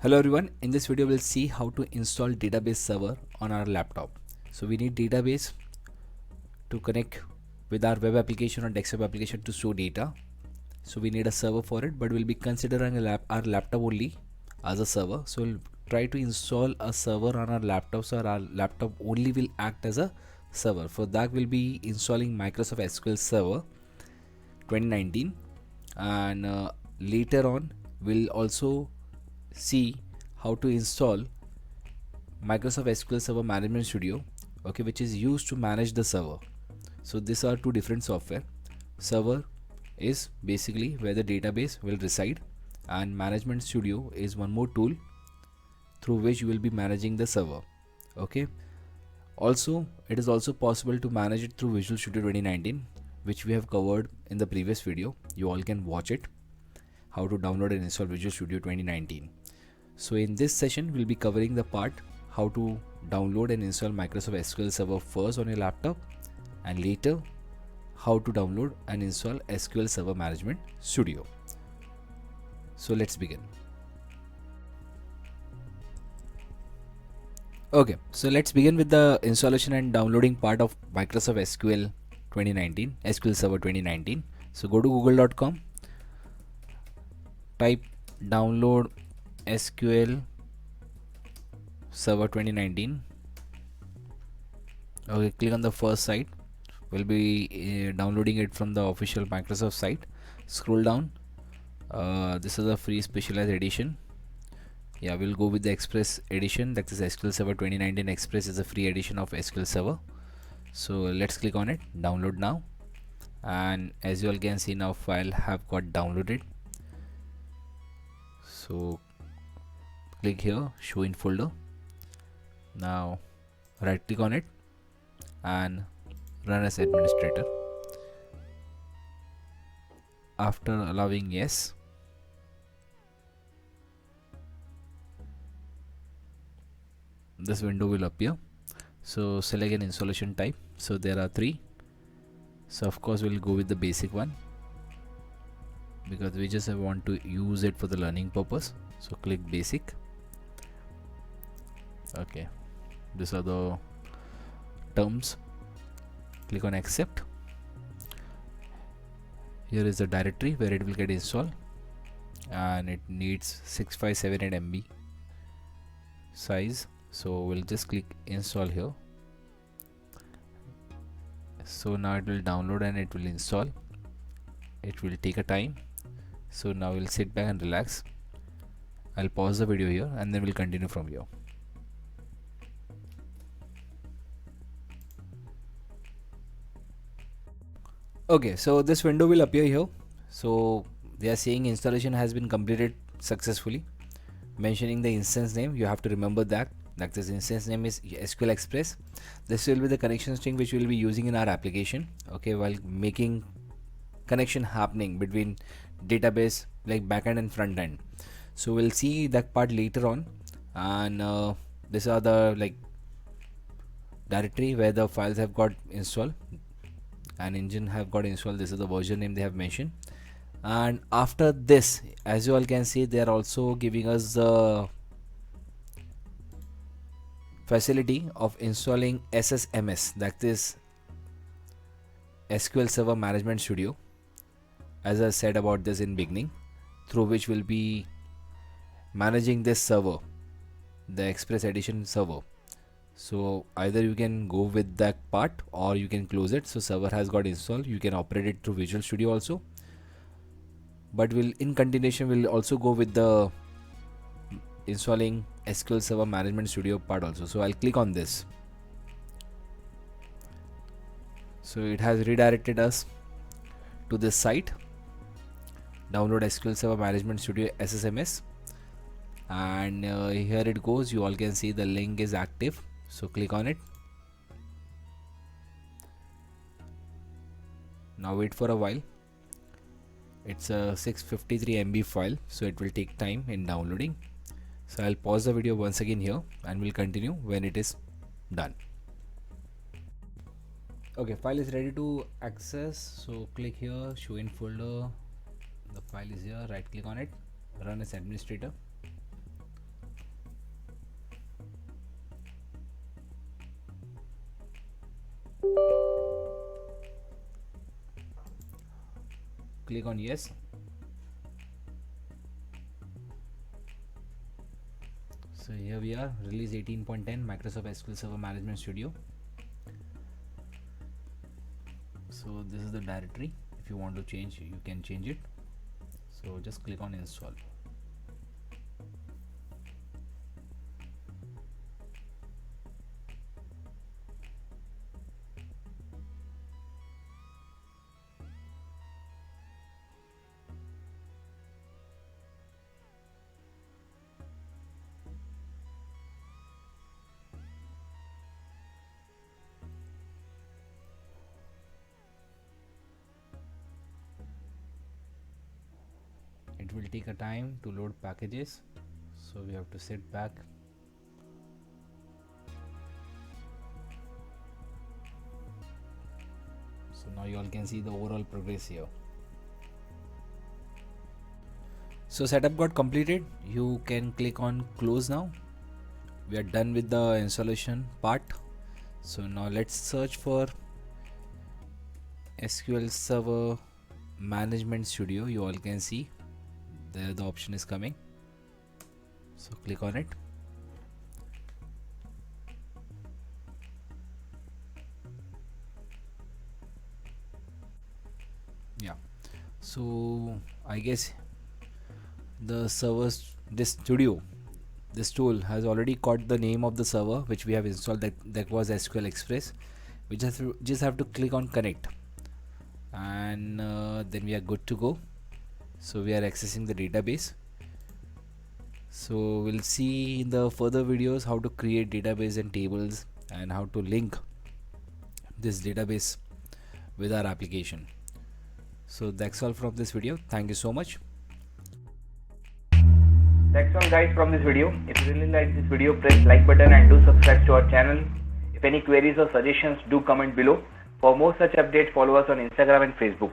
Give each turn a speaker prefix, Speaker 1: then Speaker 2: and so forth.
Speaker 1: Hello everyone, in this video we'll see how to install database server on our laptop. So we need database to connect with our web application or desktop application to store data. So we need a server for it, but we'll be considering our laptop only as a server. So we'll try to install a server on our laptop, so our laptop only will act as a server. For that we'll be installing Microsoft SQL Server 2019, and later on we'll also see how to install Microsoft SQL Server Management Studio, okay, which is used to manage the server. So these are two different software. Server is basically where the database will reside, and Management Studio is one more tool through which you will be managing the server. Okay. Also, it is also possible to manage it through Visual Studio 2019, which we have covered in the previous video. You all can watch it, how to download and install Visual Studio 2019. So in this session we'll be covering the part how to download and install Microsoft SQL Server first on your laptop, and later how to download and install SQL Server Management Studio. So let's begin. Okay, so let's begin with the installation and downloading part of Microsoft SQL 2019, SQL Server 2019. So go to google.com, type download SQL Server 2019. Okay, click on the first site. We'll be downloading it from the official Microsoft site. Scroll down. This is a free specialized edition. Yeah, we'll go with the Express edition. That is SQL Server 2019 Express is a free edition of SQL Server. So let's click on it. Download now. And as you all can see, now file have got downloaded. So click here, show in folder. Now right click on it and run as administrator. After allowing yes, this window will appear. So select an installation type. So there are three. So of course we'll go with the basic one because we just want to use it for the learning purpose. So click basic. Okay, these are the terms. Click on accept. Here is the directory where it will get installed, and it needs 6578 MB size. So we'll just click install here. So now it will download and it will install. It will take a time. So now we'll sit back and relax. I'll pause the video here and then we'll continue from here. Okay, so this window will appear here. So they are saying installation has been completed successfully, mentioning the instance name. You have to remember that this instance name is SQL Express. This will be the connection string which we will be using in our application, okay, while making connection happening between database like backend and front end. So we'll see that part later on, and these are the like directory where the files have got installed and engine have got installed. This is the version name they have mentioned, and after this, as you all can see, they are also giving us the facility of installing SSMS, that is SQL Server Management Studio, as I said about this in beginning, through which we'll be managing this server, the Express Edition server. So either you can go with that part or you can close it. So server has got installed. You can operate it through Visual Studio also, but we'll in continuation we'll also go with the installing SQL Server Management Studio part also. So I'll click on this. So it has redirected us to this site, download SQL Server Management Studio SSMS, and here it goes. You all can see the link is active. So click on it. Now wait for a while. It's a 653 MB file, so it will take time in downloading. So I'll pause the video once again here and we'll continue when it is done. Okay, file is ready to access. So click here, show in folder. The file is here. Right click on it, run as administrator. click on yes. So here we are, release 18.10 Microsoft SQL Server Management Studio. So this is the directory. If you want to change, you can change it. So just click on install. It will take a time to load packages, so we have to sit back. So now you all can see the overall progress here. So setup got completed. You can click on close now. We are done with the installation part. So now let's search for SQL Server Management Studio. You all can see there the option is coming. So click on it. Yeah, so I guess the servers, this tool has already caught the name of the server which we have installed, that was SQL Express. We just have to click on connect, and then we are good to go. So we are accessing the database. So we'll see in the further videos how to create database and tables and how to link this database with our application. So that's all from this video. Thank you so much.
Speaker 2: That's all guys from this video. If you really like this video, press like button and do subscribe to our channel. If any queries or suggestions, do comment below. For more such updates, follow us on Instagram and Facebook.